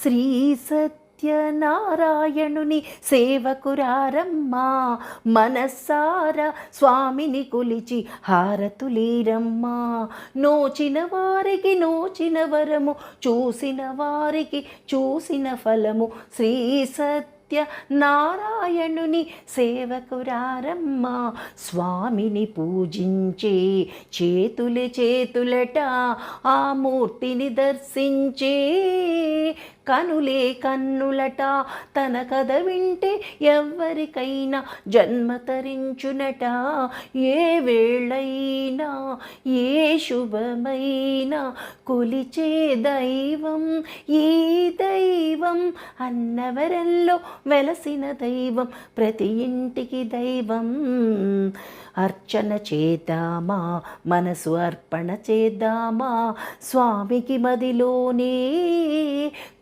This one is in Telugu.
శ్రీ సత్యనారాయణుని సేవకురారమ్మా, మనస్సారా స్వామిని కొలిచి హారతులీరమ్మా. నోచిన వారికి నోచిన వరము, చూసిన వారికి చూసిన ఫలము. శ్రీ నారాయణుని సేవకురారమ్మా, స్వామిని పూజించే చేతులే చేతులట, ఆ మూర్తిని దర్శించే కనులే కన్నులట. తన కథ వింటే ఎవ్వరికైనా జన్మ తరించునట. ఏ వేళైనా ఏ శుభమైనా కొలిచే దైవం ఈ దైవం. అన్నవరంలో వెలసిన దైవం, ప్రతి ఇంటికి దైవం. అర్చన చేద్దామా, మనసు అర్పణ చేద్దామా, స్వామికి మదిలోనే